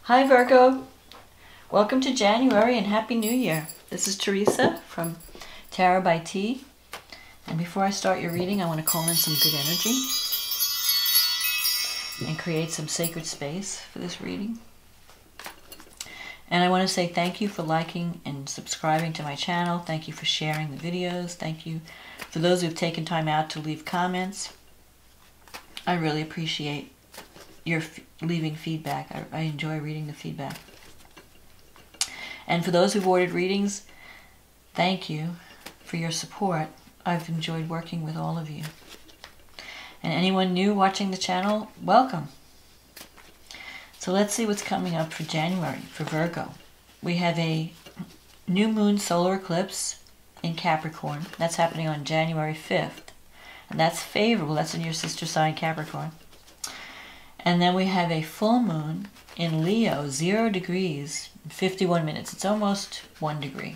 Hi Virgo, welcome to January and Happy New Year. This is Teresa from Tarot by T. And before I start your reading, I want to call in some good energy and create some sacred space for this reading. And I want to say thank you for liking and subscribing to my channel. Thank you for sharing the videos. Thank you for those who've taken time out to leave comments. I really appreciate your leaving feedback. I enjoy reading the feedback. And for those who've ordered readings, thank you for your support. I've enjoyed working with all of you. And anyone new watching the channel, welcome. So let's see what's coming up for January for Virgo. We have a new moon solar eclipse in Capricorn. That's happening on January 5th. And that's favorable. That's in your sister sign Capricorn. And then we have a full moon in Leo, 0 degrees, 51 minutes. It's almost 1 degree.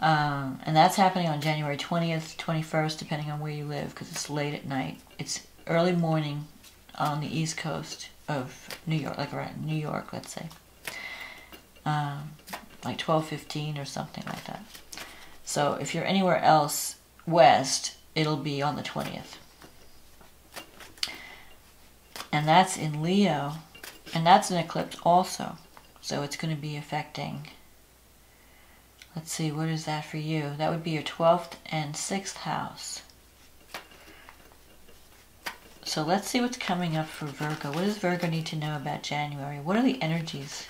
And that's happening on January 20th, 21st, depending on where you live, because it's late at night. It's early morning on the East Coast of New York, like around New York, let's say. Like 12:15 or something like that. So if you're anywhere else west, it'll be on the 20th. And that's in Leo, and that's an eclipse also. So it's going to be affecting, let's see, what is that for you? That would be your 12th and 6th house. So let's see what's coming up for Virgo. What does Virgo need to know about January? What are the energies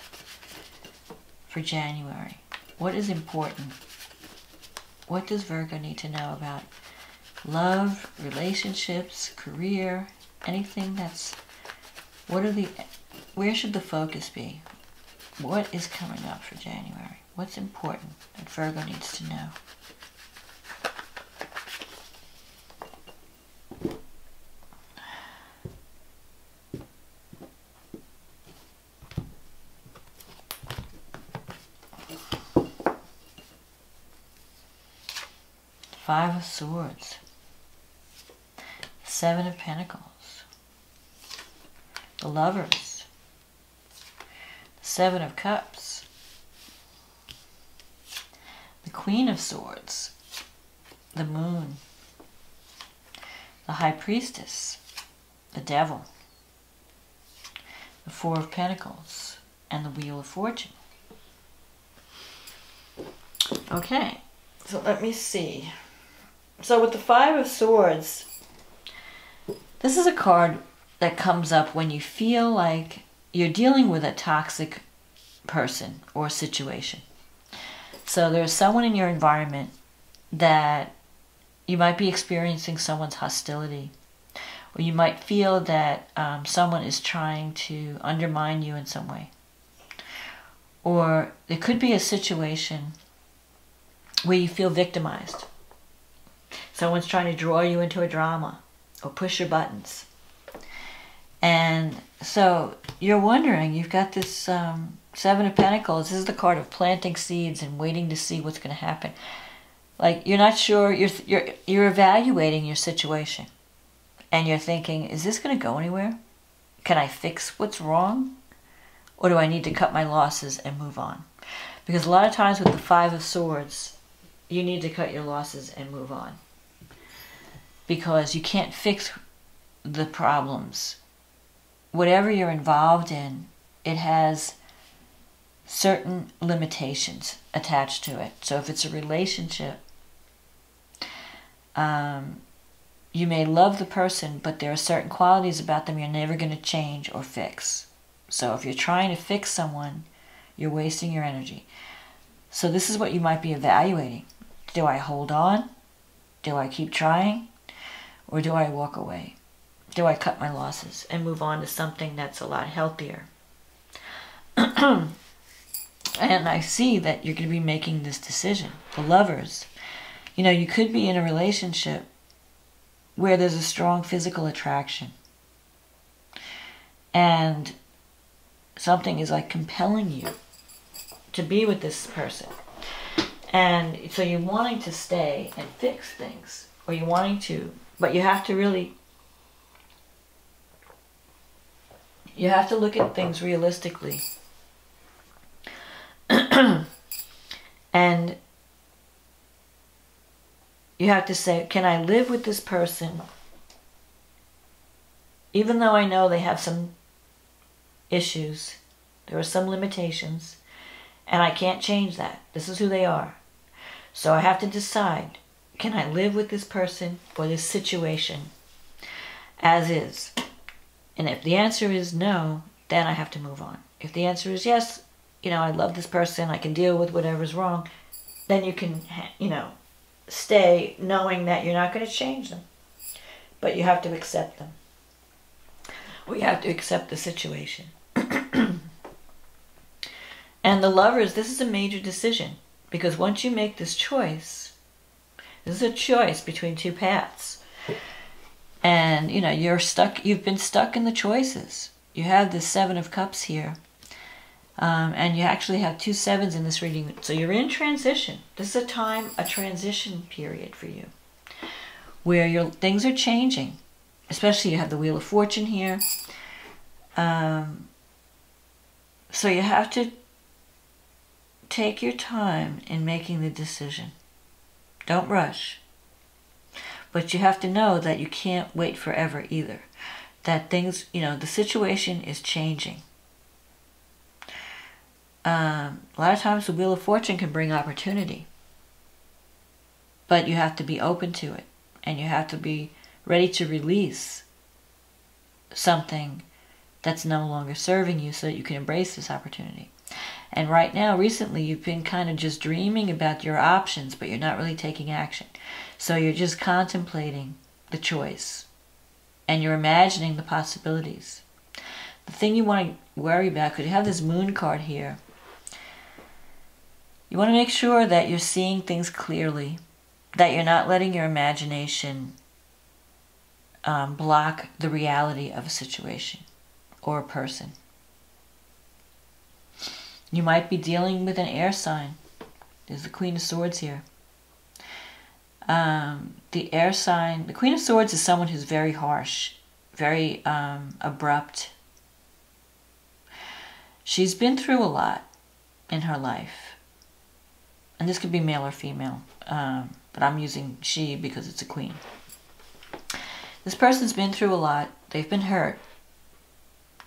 for January? What is important? What does Virgo need to know about love, relationships, career, anything that's... where should the focus be? What is coming up for January? What's important that Virgo needs to know? Five of Swords. 7 of Pentacles. The Lovers, the 7 of Cups, the Queen of Swords, the Moon, the High Priestess, the Devil, the 4 of Pentacles, and the Wheel of Fortune. Okay, so let me see. So with the 5 of Swords, this is a card that comes up when you feel like you're dealing with a toxic person or situation. So there's someone in your environment that you might be experiencing someone's hostility, or you might feel that someone is trying to undermine you in some way. Or there could be a situation where you feel victimized. Someone's trying to draw you into a drama or push your buttons. And so you're wondering, you've got this 7 of Pentacles. This is the card of planting seeds and waiting to see what's going to happen. Like, you're not sure, you're evaluating your situation. And you're thinking, is this going to go anywhere? Can I fix what's wrong? Or do I need to cut my losses and move on? Because a lot of times with the 5 of Swords, you need to cut your losses and move on. Because you can't fix the problems. Whatever you're involved in, it has certain limitations attached to it. So if it's a relationship, you may love the person, but there are certain qualities about them you're never going to change or fix. So if you're trying to fix someone, you're wasting your energy. So this is what you might be evaluating. Do I hold on? Do I keep trying? Or do I walk away? Do I cut my losses and move on to something that's a lot healthier? And I see that you're going to be making this decision. The Lovers. You know, you could be in a relationship where there's a strong physical attraction. And something is like compelling you to be with this person. And so you're wanting to stay and fix things. Or you're wanting to, but you have to really You have to look at things realistically. And you have to say, can I live with this person even though I know they have some issues, there are some limitations, and I can't change that. This is who they are. So I have to decide, can I live with this person or this situation as is? And if the answer is no, then I have to move on. If the answer is yes, you know, I love this person, I can deal with whatever's wrong, then you can, you know, stay knowing that you're not going to change them. But you have to accept them. We have to accept the situation. And the Lovers, this is a major decision. Because once you make this choice, this is a choice between two paths. And, you know, you've been stuck in the choices. You have the Seven of Cups here. And you actually have 2 sevens in this reading. So you're in transition. This is a transition period for you. Where things are changing. Especially you have the Wheel of Fortune here. So you have to take your time in making the decision. Don't rush. But you have to know that you can't wait forever either. That things, you know, the situation is changing. A lot of times the Wheel of Fortune can bring opportunity. But you have to be open to it. And you have to be ready to release something that's no longer serving you so that you can embrace this opportunity. And right now, recently, you've been kind of just dreaming about your options, but you're not really taking action. So you're just contemplating the choice. And you're imagining the possibilities. The thing you want to worry about, because you have this Moon card here, you want to make sure that you're seeing things clearly, that you're not letting your imagination block the reality of a situation or a person. You might be dealing with an air sign. There's the Queen of Swords here. The air sign, the Queen of Swords is someone who's very harsh, very abrupt. She's been through a lot in her life. And this could be male or female, but I'm using she because it's a queen. This person's been through a lot. They've been hurt.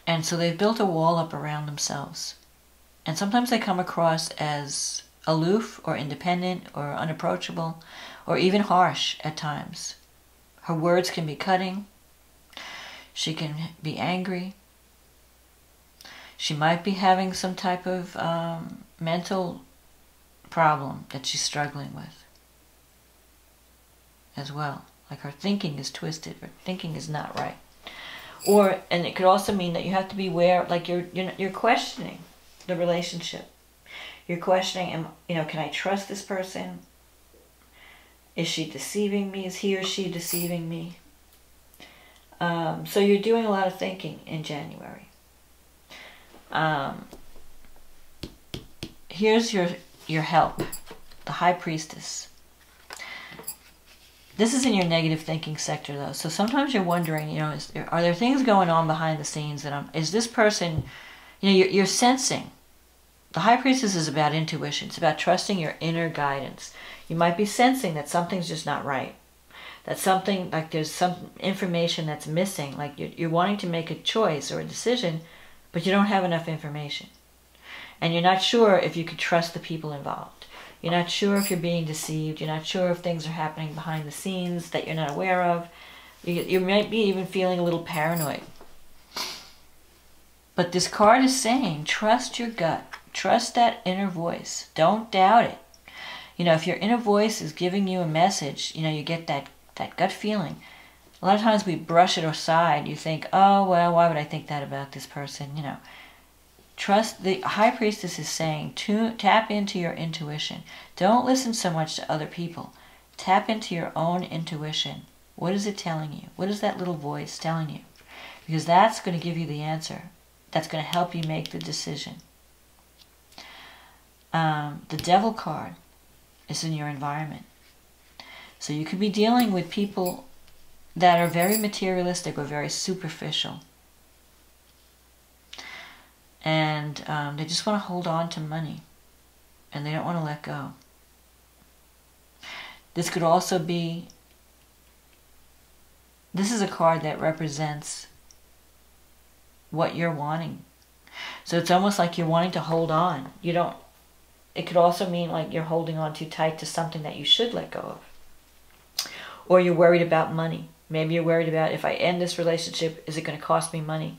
And so they've built a wall up around themselves. And sometimes they come across as aloof or independent or unapproachable or even harsh at times. Her words can be cutting. She can be angry. She might be having some type of mental problem that she's struggling with as well. Like her thinking is twisted, her thinking is not right. Or, and it could also mean that you have to be aware, like you're questioning the relationship. You're questioning, you know, can I trust this person? Is she deceiving me? Is he or she deceiving me? So you're doing a lot of thinking in January. Here's your help, the High Priestess. This is in your negative thinking sector, though. So sometimes you're wondering, you know, are there things going on behind the scenes that is this person, you know, you're sensing. The High Priestess is about intuition. It's about trusting your inner guidance. You might be sensing that something's just not right. That something, like there's some information that's missing. Like you're wanting to make a choice or a decision, but you don't have enough information. And you're not sure if you could trust the people involved. You're not sure if you're being deceived. You're not sure if things are happening behind the scenes that you're not aware of. You might be even feeling a little paranoid. But this card is saying, trust your gut. Trust that inner voice. Don't doubt it. You know, if your inner voice is giving you a message, you know, you get that gut feeling. A lot of times we brush it aside. You think, oh, well, why would I think that about this person? You know, trust. The High Priestess is saying, tap into your intuition. Don't listen so much to other people. Tap into your own intuition. What is it telling you? What is that little voice telling you? Because that's going to give you the answer. That's going to help you make the decision. The Devil card is in your environment. So you could be dealing with people that are very materialistic or very superficial. and they just want to hold on to money, and they don't want to let go. This could also be, this is a card that represents what you're wanting. So it's almost like you're wanting to hold on. You don't, it could also mean like you're holding on too tight to something that you should let go of. Or you're worried about money. Maybe you're worried about, if I end this relationship, is it going to cost me money?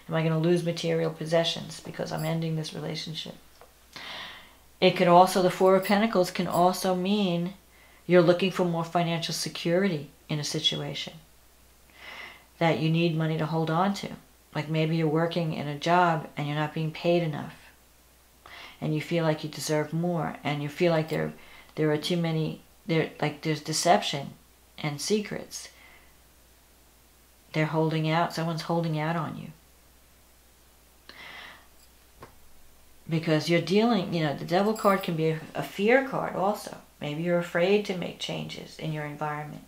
Am I going to lose material possessions because I'm ending this relationship? It could also, the Four of Pentacles can also mean you're looking for more financial security in a situation. That you need money to hold on to. Like maybe you're working in a job and you're not being paid enough. And you feel like you deserve more. And you feel like there are too many, there's deception and secrets. They're holding out, someone's holding out on you. Because you're dealing, you know, the Devil card can be a fear card also. Maybe you're afraid to make changes in your environment.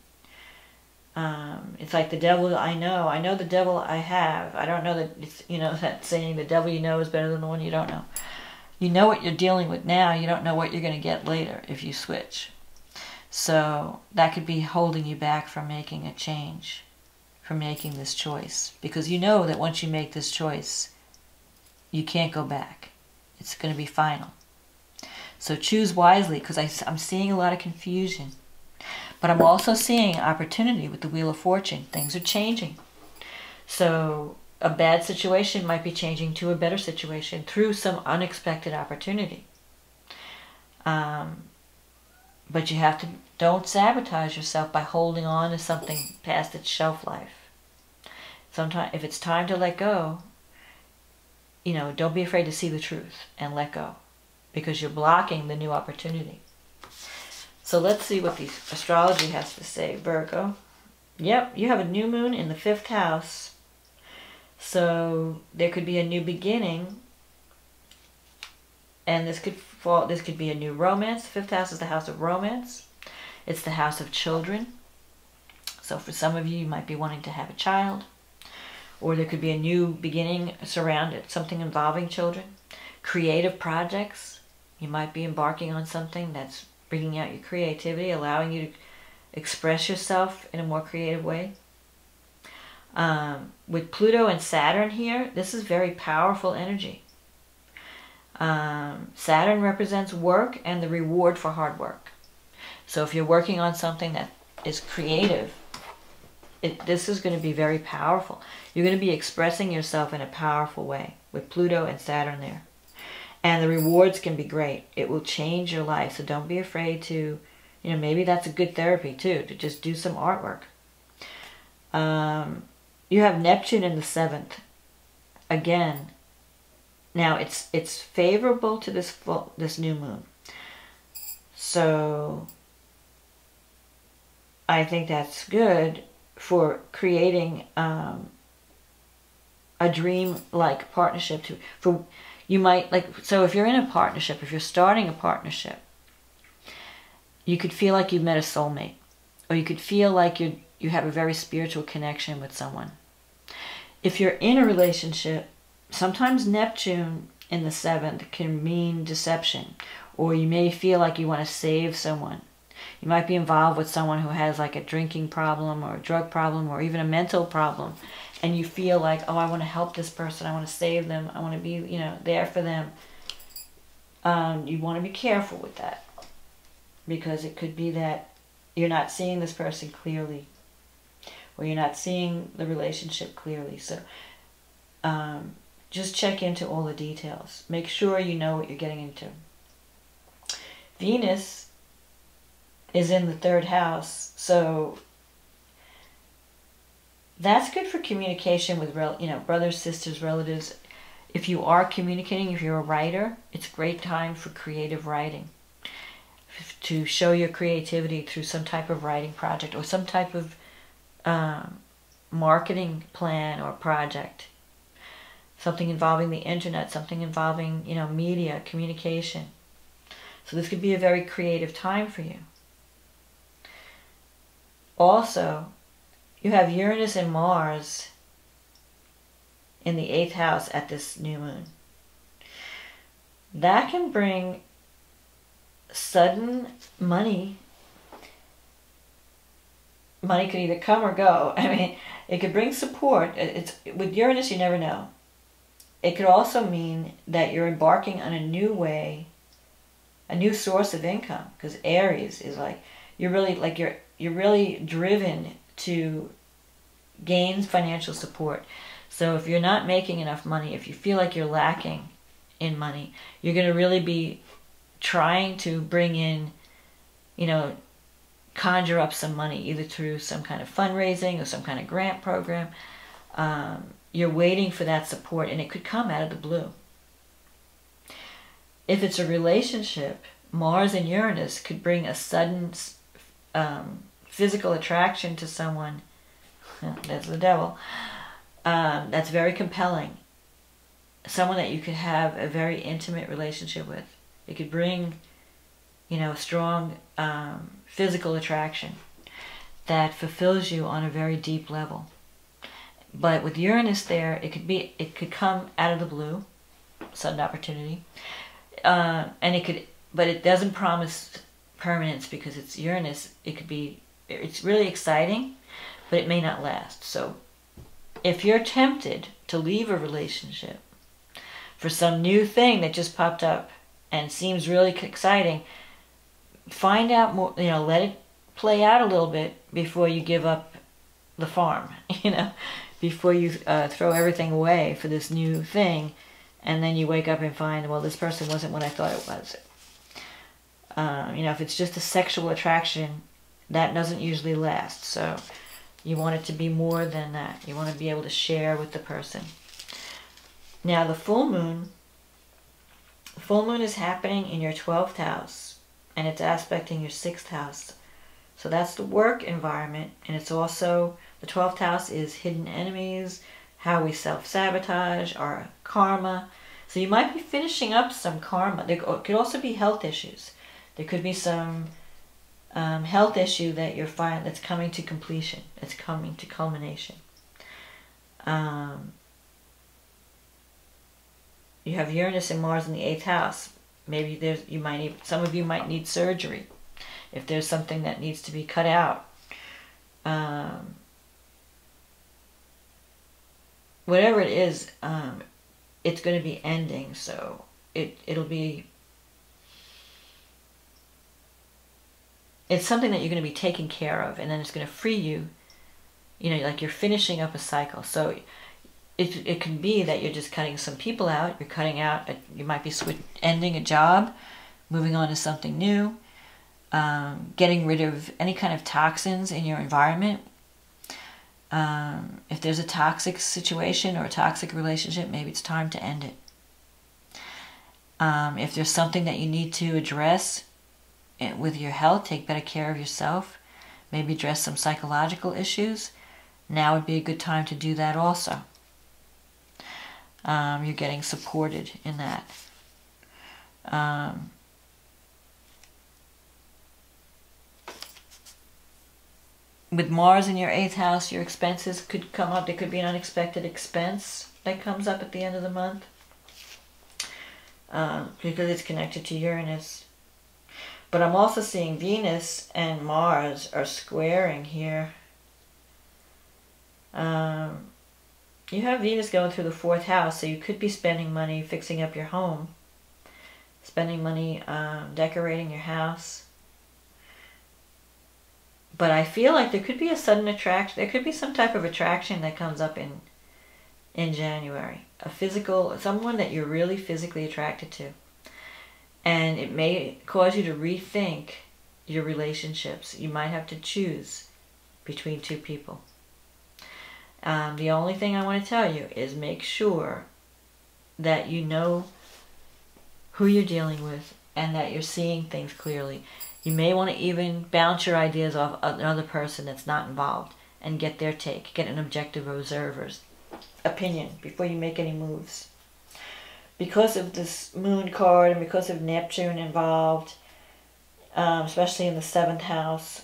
It's like the devil I know the devil I have. I don't know that it's, you know, that saying, the devil you know is better than the one you don't know. You know what you're dealing with now, you don't know what you're going to get later if you switch. So that could be holding you back from making a change, from making this choice. Because you know that once you make this choice, you can't go back. It's going to be final. So choose wisely, because I'm seeing a lot of confusion. But I'm also seeing opportunity with the Wheel of Fortune. Things are changing. So a bad situation might be changing to a better situation through some unexpected opportunity. But you have to, don't sabotage yourself by holding on to something past its shelf life. Sometimes, if it's time to let go, you know, don't be afraid to see the truth and let go, because you're blocking the new opportunity. So let's see what the astrology has to say, Virgo. Yep, you have a new moon in the 5th house. So there could be a new beginning. And this could be a new romance. The 5th house is the house of romance. It's the house of children. So for some of you, you might be wanting to have a child. Or there could be a new beginning surrounded, something involving children. Creative projects. You might be embarking on something that's bringing out your creativity, allowing you to express yourself in a more creative way. With Pluto and Saturn here, this is very powerful energy. Saturn represents work and the reward for hard work. So if you're working on something that is creative, this is going to be very powerful. You're going to be expressing yourself in a powerful way with Pluto and Saturn there. And the rewards can be great. It will change your life. So don't be afraid to, you know, maybe that's a good therapy too, to just do some artwork. You have Neptune in the 7th. Again, now it's favorable to this new moon. So I think that's good for creating a dream-like partnership. You might, like, so if you're in a partnership, if you're starting a partnership, you could feel like you've met a soulmate, or you could feel like you have a very spiritual connection with someone. If you're in a relationship, sometimes Neptune in the 7th can mean deception, or you may feel like you want to save someone. You might be involved with someone who has like a drinking problem or a drug problem or even a mental problem, and you feel like, oh, I want to help this person, I want to save them, I want to be, you know, there for them. You want to be careful with that, because it could be that you're not seeing this person clearly, or you're not seeing the relationship clearly. So just check into all the details. Make sure you know what you're getting into. Venus is in the 3rd house, so that's good for communication with, you know, brothers, sisters, relatives. If you are communicating, if you're a writer, it's a great time for creative writing, to show your creativity through some type of writing project or some type of marketing plan or project. Something involving the internet, something involving, you know, media, communication. So this could be a very creative time for you. Also, you have Uranus and Mars in the 8th house at this new moon. that can bring sudden money. Money could either come or go. I mean, it could bring support. It's with Uranus, you never know. It could also mean that you're embarking on a new way, a new source of income. Because Aries is like you're really driven to gain financial support. So if you're not making enough money, if you feel like you're lacking in money, you're going to really be trying to bring in, conjure up some money, either through some kind of fundraising or some kind of grant program. You're waiting for that support, and it could come out of the blue. If it's a relationship, Mars and Uranus could bring a sudden physical attraction to someone. That's the devil. That's very compelling. Someone that you could have a very intimate relationship with. It could bring, strong physical attraction that fulfills you on a very deep level. But with Uranus there, it could come out of the blue, sudden opportunity, but it doesn't promise permanence because it's Uranus. It's really exciting, but it may not last. So if you're tempted to leave a relationship for some new thing that just popped up and seems really exciting, find out more, let it play out a little bit before you give up the farm, before you throw everything away for this new thing, and then you wake up and find, well, this person wasn't what I thought it was. If it's just a sexual attraction, that doesn't usually last. So you want it to be more than that. You want to be able to share with the person. Now the full moon is happening in your 12th house, and it's aspecting your 6th house. So that's the work environment, and it's also, the 12th house is hidden enemies, how we self-sabotage, our karma. So you might be finishing up some karma. There could also be health issues. There could be some health issue that you're finding that's coming to completion, that's coming to culmination. You have Uranus and Mars in the 8th house. Maybe some of you might need surgery if there's something that needs to be cut out. Whatever it is, it's going to be ending, so it'll be... It's something that you're going to be taking care of, and then it's going to free you, like you're finishing up a cycle. So it can be that you're just cutting some people out, you might be ending a job, moving on to something new, getting rid of any kind of toxins in your environment. If there's a toxic situation or a toxic relationship, maybe it's time to end it. If there's something that you need to address with your health, take better care of yourself, maybe address some psychological issues, now would be a good time to do that also. You're getting supported in that. With Mars in your 8th house, your expenses could come up. There could be an unexpected expense that comes up at the end of the month because it's connected to Uranus. But I'm also seeing Venus and Mars are squaring here. You have Venus going through the 4th house, so you could be spending money fixing up your home, spending money decorating your house. But I feel like there could be a sudden attraction. There could be some type of attraction that comes up in January. Someone that you're really physically attracted to. And it may cause you to rethink your relationships. You might have to choose between two people. The only thing I want to tell you is make sure that you know who you're dealing with and that you're seeing things clearly. You may want to even bounce your ideas off another person that's not involved and get their take. Get an objective observer's opinion before you make any moves. Because of this moon card and because of Neptune involved, especially in the 7th house,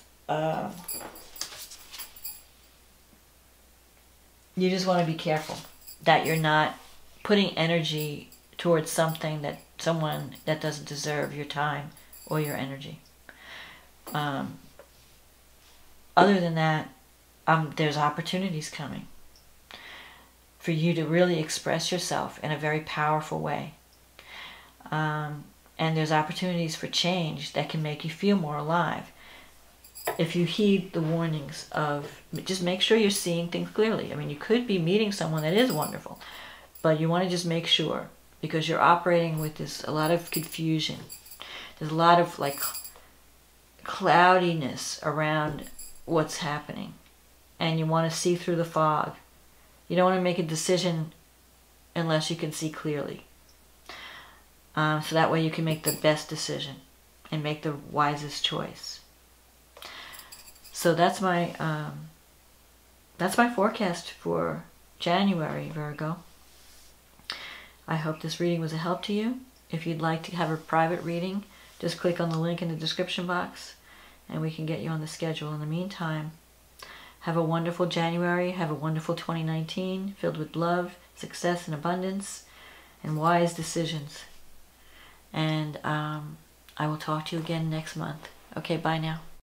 you just want to be careful that you're not putting energy towards something someone that doesn't deserve your time or your energy. Other than that, there's opportunities coming for you to really express yourself in a very powerful way. And there's opportunities for change that can make you feel more alive. If you heed the warnings of, just make sure you're seeing things clearly. I mean, you could be meeting someone that is wonderful, but you want to just make sure, because you're operating with a lot of confusion. There's a lot of like cloudiness around what's happening, and you want to see through the fog. You don't want to make a decision unless you can see clearly. So that way you can make the best decision and make the wisest choice. So that's my forecast for January, Virgo. I hope this reading was a help to you. If you'd like to have a private reading, just click on the link in the description box and we can get you on the schedule. In the meantime, have a wonderful January. Have a wonderful 2019 filled with love, success, and abundance, and wise decisions. And I will talk to you again next month. Okay, bye now.